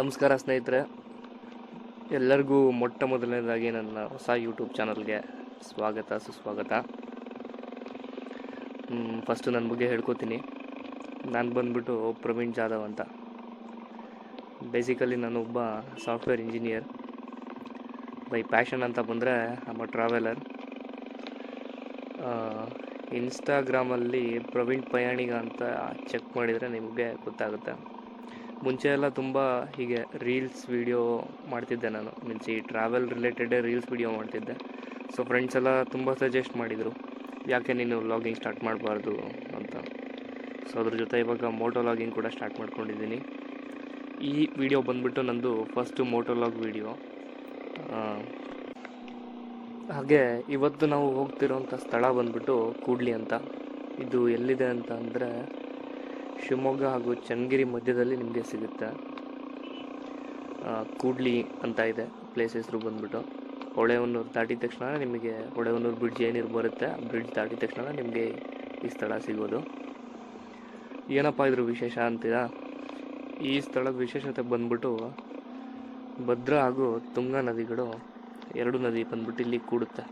ನಮಸ್ಕಾರ ಸ್ನೇಹಿತರೆ, ಎಲ್ಲರಿಗೂ ಮೊಟ್ಟ ಮೊದಲನೇದಾಗಿ ನನ್ನ ಹೊಸ ಯೂಟ್ಯೂಬ್ ಚಾನಲ್ಗೆ ಸ್ವಾಗತ ಸುಸ್ವಾಗತ. ಫಸ್ಟು ನನ್ನ ಬಗ್ಗೆ ಹೇಳ್ಕೊತೀನಿ. ನಾನು ಬಂದ್ಬಿಟ್ಟು ಪ್ರವೀಣ್ ಜಾಧವ್ ಅಂತ. ಬೇಸಿಕಲಿ ನಾನು ಒಬ್ಬ ಸಾಫ್ಟ್ವೇರ್ ಇಂಜಿನಿಯರ್. ಬೈ ಪ್ಯಾಷನ್ ಅಂತ ಬಂದರೆ ನಮ್ಮ ಟ್ರಾವೆಲರ್. ಇನ್ಸ್ಟಾಗ್ರಾಮಲ್ಲಿ ಪ್ರವೀಣ್ ಪಯಾಣಿಗ ಅಂತ ಚೆಕ್ ಮಾಡಿದರೆ ನಿಮಗೆ ಗೊತ್ತಾಗುತ್ತೆ. ಮುಂಚೆ ಎಲ್ಲ ತುಂಬ ಹೀಗೆ ರೀಲ್ಸ್ ವೀಡಿಯೋ ಮಾಡ್ತಿದ್ದೆ ನಾನು. ಮೀನ್ಸ್ ಈ ಟ್ರಾವೆಲ್ ರಿಲೇಟೆಡೇ ರೀಲ್ಸ್ ವೀಡಿಯೋ ಮಾಡ್ತಿದ್ದೆ. ಸೊ ಫ್ರೆಂಡ್ಸ್ ಎಲ್ಲ ತುಂಬ ಸಜೆಸ್ಟ್ ಮಾಡಿದರು, ಯಾಕೆ ನೀನು ವ್ಲಾಗಿಂಗ್ ಸ್ಟಾರ್ಟ್ ಮಾಡಬಾರ್ದು ಅಂತ. ಸೊ ಅದ್ರ ಜೊತೆ ಇವಾಗ ಮೋಟೋ ವ್ಲಾಗಿಂಗ್ ಕೂಡ ಸ್ಟಾರ್ಟ್ ಮಾಡ್ಕೊಂಡಿದ್ದೀನಿ. ಈ ವಿಡಿಯೋ ಬಂದ್ಬಿಟ್ಟು ನಂದು ಫಸ್ಟು ಮೋಟೋ ವ್ಲಾಗ್ ವಿಡಿಯೋ. ಹಾಗೆ ಇವತ್ತು ನಾವು ಹೋಗ್ತಿರೋಂಥ ಸ್ಥಳ ಬಂದ್ಬಿಟ್ಟು ಕೂಡ್ಲಿ ಅಂತ. ಇದು ಎಲ್ಲಿದೆ ಅಂತ ಅಂದರೆ ಶಿವಮೊಗ್ಗ ಹಾಗೂ ಚನ್ನಗಿರಿ ಮಧ್ಯದಲ್ಲಿ ನಿಮಗೆ ಸಿಗುತ್ತೆ. ಕೂಡ್ಲಿ ಅಂತ ಇದೆ ಪ್ಲೇಸ್ ಹೆಸರು ಬಂದ್ಬಿಟ್ಟು. ಹೊಳೆಹೊನ್ನೂರು ದಾಟಿದ ತಕ್ಷಣ ನಿಮಗೆ ಹೊಳೆಹೊನ್ನೂರು ಬ್ರಿಡ್ಜ್ ಏನಿರು ಬರುತ್ತೆ, ಆ ಬ್ರಿಡ್ಜ್ ದಾಟಿದ ತಕ್ಷಣ ನಿಮಗೆ ಈ ಸ್ಥಳ ಸಿಗೋದು. ಏನಪ್ಪ ಇದ್ರ ವಿಶೇಷ ಅಂತೀರಾ? ಈ ಸ್ಥಳದ ವಿಶೇಷತೆ ಬಂದ್ಬಿಟ್ಟು ಭದ್ರಾ ಹಾಗೂ ತುಂಗಾ ನದಿಗಳು, ಎರಡು ನದಿ ಬಂದ್ಬಿಟ್ಟು ಇಲ್ಲಿ ಕೂಡುತ್ತೆ.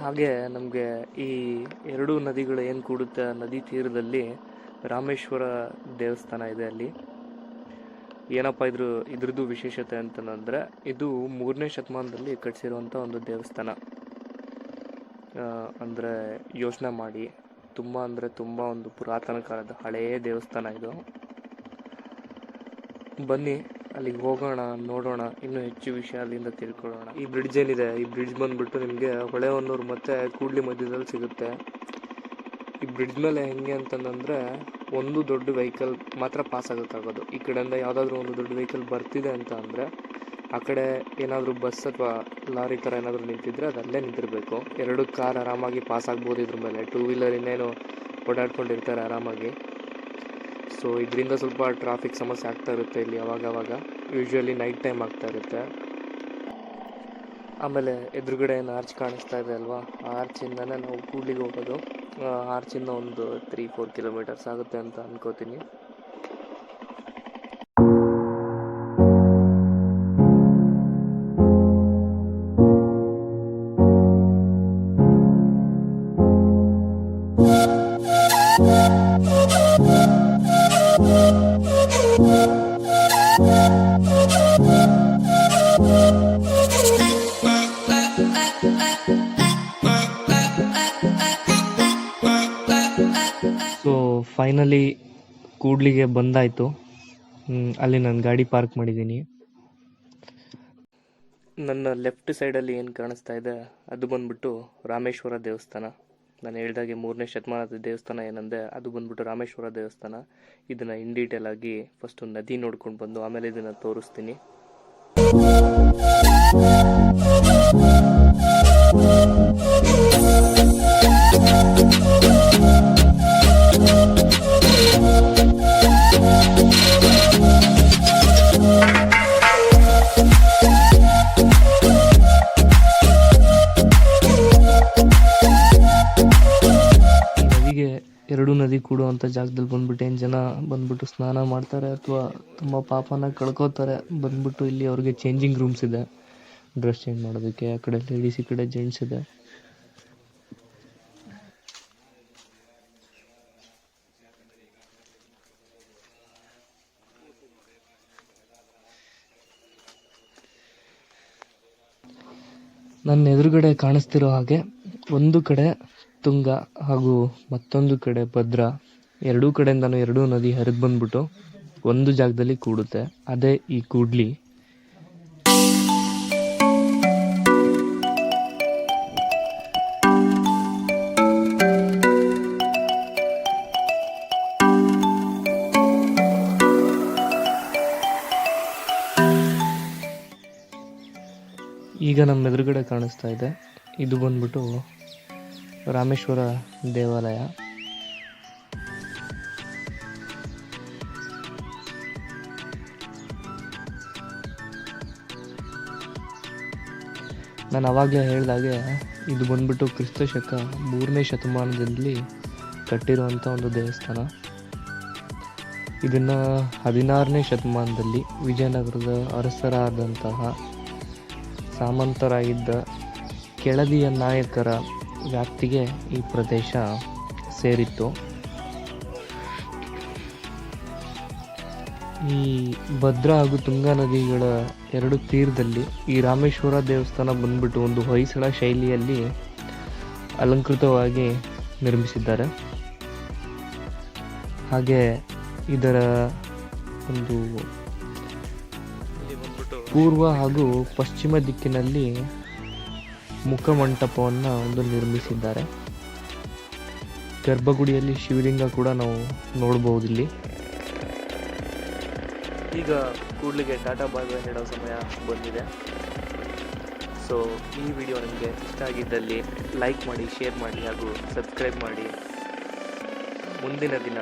ಹಾಗೆ ನಮಗೆ ಈ ಎರಡು ನದಿಗಳು ಏನು ಕೂಡುತ್ತೆ, ನದಿ ತೀರದಲ್ಲಿ ರಾಮೇಶ್ವರ ದೇವಸ್ಥಾನ ಇದೆ. ಅಲ್ಲಿ ಏನಪ್ಪ ಇದ್ರದ್ದು ವಿಶೇಷತೆ ಅಂತಂದರೆ, ಇದು 3ನೇ ಶತಮಾನದಲ್ಲಿ ಕಟ್ಟಿಸಿರುವಂಥ ಒಂದು ದೇವಸ್ಥಾನ. ಅಂದರೆ ಯೋಚನೆ ಮಾಡಿ, ತುಂಬ ಒಂದು ಪುರಾತನ ಕಾಲದ ಹಳೆಯ ದೇವಸ್ಥಾನ ಇದು. ಬನ್ನಿ ಅಲ್ಲಿಗೆ ಹೋಗೋಣ, ನೋಡೋಣ, ಇನ್ನೂ ಹೆಚ್ಚು ವಿಷಯ ಅಲ್ಲಿಂದ ತಿಳ್ಕೊಳ್ಳೋಣ. ಈ ಬ್ರಿಡ್ಜ್ ಏನಿದೆ, ಈ ಬ್ರಿಡ್ಜ್ ಬಂದ್ಬಿಟ್ಟು ನಿಮಗೆ ಹೊಳೆಹೊನ್ನೂರು ಮತ್ತು ಕೂಡ್ಲಿ ಮಧ್ಯದಲ್ಲಿ ಸಿಗುತ್ತೆ. ಈ ಬ್ರಿಡ್ಜ್ ಮೇಲೆ ಹೆಂಗೆ ಅಂತಂದರೆ, ಒಂದು ದೊಡ್ಡ ವೆಹಿಕಲ್ ಮಾತ್ರ ಪಾಸ್ ಆಗೋಕ್ಕಾಗೋದು. ಈ ಕಡೆಯಿಂದ ಯಾವುದಾದ್ರೂ ಒಂದು ದೊಡ್ಡ ವೆಹಿಕಲ್ ಬರ್ತಿದೆ ಅಂತ ಅಂದರೆ, ಆ ಕಡೆ ಏನಾದರೂ ಬಸ್ ಅಥವಾ ಲಾರಿ ಥರ ಏನಾದರೂ ನಿಂತಿದ್ರೆ ಅದು ಅಲ್ಲೇ ನಿಂತಿರಬೇಕು. 2 ಕಾರ್ ಆರಾಮಾಗಿ ಪಾಸ್ ಆಗ್ಬೋದು ಇದ್ರ ಮೇಲೆ. 2 ವೀಲರ್ ಇನ್ನೇನು ಓಡಾಡ್ಕೊಂಡಿರ್ತಾರೆ ಆರಾಮಾಗಿ. ಸೊ ಇದರಿಂದ ಸ್ವಲ್ಪ ಟ್ರಾಫಿಕ್ ಸಮಸ್ಯೆ ಆಗ್ತಾ ಇರುತ್ತೆ ಇಲ್ಲಿ ಅವಾಗವಾಗ. ಯೂಶ್ವಲಿ ನೈಟ್ ಟೈಮ್ ಆಗ್ತಾ ಇರುತ್ತೆ. ಆಮೇಲೆ ಎದುರುಗಡೆ ಏನು ಆರ್ಚ್ ಕಾಣಿಸ್ತಾ ಇದೆ ಅಲ್ವಾ, ಆ ಆರ್ಚಿಂದನೇ ನಾವು ಕೂಡ್ಲಿಗೆ ಹೋಗೋದು. ಆರ್ಚಿಂದ ಒಂದು 3-4 ಕಿಲೋಮೀಟರ್ಸ್ ಆಗುತ್ತೆ ಅಂತ ಅನ್ಕೋತೀನಿ. ಸೊ ಫೈನಲಿ ಕೂಡ್ಲಿಗೆ ಬಂದಾಯಿತು. ಅಲ್ಲಿ ನಾನು ಗಾಡಿ ಪಾರ್ಕ್ ಮಾಡಿದ್ದೀನಿ. ನನ್ನ ಲೆಫ್ಟ್ ಸೈಡಲ್ಲಿ ಏನು ಕಾಣಿಸ್ತಾ ಇದೆ ಅದು ಬಂದ್ಬಿಟ್ಟು ರಾಮೇಶ್ವರ ದೇವಸ್ಥಾನ. ನಾನು ಹೇಳ್ದಾಗೆ 3ನೇ ಶತಮಾನದ ದೇವಸ್ಥಾನ ಏನಂದೆ, ಅದು ಬಂದ್ಬಿಟ್ಟು ರಾಮೇಶ್ವರ ದೇವಸ್ಥಾನ. ಇದನ್ನು ಇನ್ ಡೀಟೇಲ್ ಆಗಿ ಫಸ್ಟು ನದಿ ನೋಡ್ಕೊಂಡು ಬಂದು ಆಮೇಲೆ ಇದನ್ನು ತೋರಿಸ್ತೀನಿ. ಎರಡು ನದಿ ಕೂಡುವಂಥ ಜಾಗದಲ್ಲಿ ಬಂದ್ಬಿಟ್ಟು ಏನು ಜನ ಬಂದ್ಬಿಟ್ಟು ಸ್ನಾನ ಮಾಡ್ತಾರೆ ಅಥವಾ ತುಂಬ ಪಾಪನ ಕಳ್ಕೊತಾರೆ. ಬಂದ್ಬಿಟ್ಟು ಇಲ್ಲಿ ಅವ್ರಿಗೆ ಚೇಂಜಿಂಗ್ ರೂಮ್ಸ್ ಇದೆ, ಡ್ರೆಸ್ ಚೇಂಜ್ ಮಾಡೋದಕ್ಕೆ. ಆ ಕಡೆ ಲೇಡೀಸ್, ಈ ಕಡೆ ಜೆಂಟ್ಸ್ ಇದೆ. ನನ್ನ ಎದುರುಗಡೆ ಕಾಣಿಸ್ತಿರೋ ಹಾಗೆ ಒಂದು ಕಡೆ ತುಂಗ ಹಾಗೂ ಮತ್ತೊಂದು ಕಡೆ ಭದ್ರಾ. ಎರಡೂ ಕಡೆಯಿಂದನೂ 2 ನದಿ ಹರಿದು ಬಂದ್ಬಿಟ್ಟು ಒಂದು ಜಾಗದಲ್ಲಿ ಕೂಡುತ್ತೆ. ಅದೇ ಈ ಕೂಡ್ಲಿ. ಈಗ ನಮ್ಮ ಎದುರುಗಡೆ ಕಾಣಿಸ್ತಾ ಇದೆ, ಇದು ಬಂದ್ಬಿಟ್ಟು ರಾಮೇಶ್ವರ ದೇವಾಲಯ. ನಾನು ಆವಾಗಲೇ ಹೇಳಿದಾಗೆ ಇದು ಬಂದ್ಬಿಟ್ಟು ಕ್ರಿಸ್ತ ಶಕ 3ನೇ ಶತಮಾನದಲ್ಲಿ ಕಟ್ಟಿರುವಂಥ ಒಂದು ದೇವಸ್ಥಾನ. ಇದನ್ನು 16ನೇ ಶತಮಾನದಲ್ಲಿ ವಿಜಯನಗರದ ಅರಸರಾದಂತಹ ಸಾಮಂತರಾಗಿದ್ದ ಕೆಳದಿಯ ನಾಯಕರ ವ್ಯಾಪ್ತಿಗೆ ಈ ಪ್ರದೇಶ ಸೇರಿತ್ತು. ಈ ಭದ್ರಾ ಹಾಗೂ ತುಂಗಾ ನದಿಗಳ ಎರಡು ತೀರದಲ್ಲಿ ಈ ರಾಮೇಶ್ವರ ದೇವಸ್ಥಾನ ಬಂದ್ಬಿಟ್ಟು ಒಂದು ಹೊಯ್ಸಳ ಶೈಲಿಯಲ್ಲಿ ಅಲಂಕೃತವಾಗಿ ನಿರ್ಮಿಸಿದ್ದಾರೆ. ಹಾಗೆ ಇದರ ಒಂದು ಪೂರ್ವ ಹಾಗೂ ಪಶ್ಚಿಮ ದಿಕ್ಕಿನಲ್ಲಿ ಮುಖಮಂಟಪವನ್ನು ಒಂದು ನಿರ್ಮಿಸಿದ್ದಾರೆ. ಗರ್ಭಗುಡಿಯಲ್ಲಿ ಶಿವಲಿಂಗ ಕೂಡ ನಾವು ನೋಡಬಹುದಿಲ್ಲಿ. ಈಗ ಕೂಡ್ಲಿಗೆ ಟಾಟಾ ಬಾಯ್ ಬಾಯ್ ಹೇಳೋ ಸಮಯ ಬಂದಿದೆ. ಸೊ ಈ ವಿಡಿಯೋ ನಿಮಗೆ ಇಷ್ಟ ಆಗಿದ್ದಲ್ಲಿ ಲೈಕ್ ಮಾಡಿ, ಶೇರ್ ಮಾಡಿ ಹಾಗೂ ಸಬ್ಸ್ಕ್ರೈಬ್ ಮಾಡಿ. ಮುಂದಿನ ದಿನ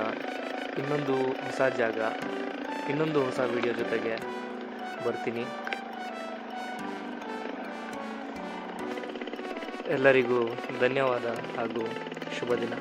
ಇನ್ನೊಂದು ಹೊಸ ಜಾಗ, ಇನ್ನೊಂದು ಹೊಸ ವಿಡಿಯೋ ಜೊತೆಗೆ ಬರ್ತೀನಿ. ಎಲ್ಲರಿಗೂ ಧನ್ಯವಾದ ಹಾಗೂ ಶುಭ ದಿನ.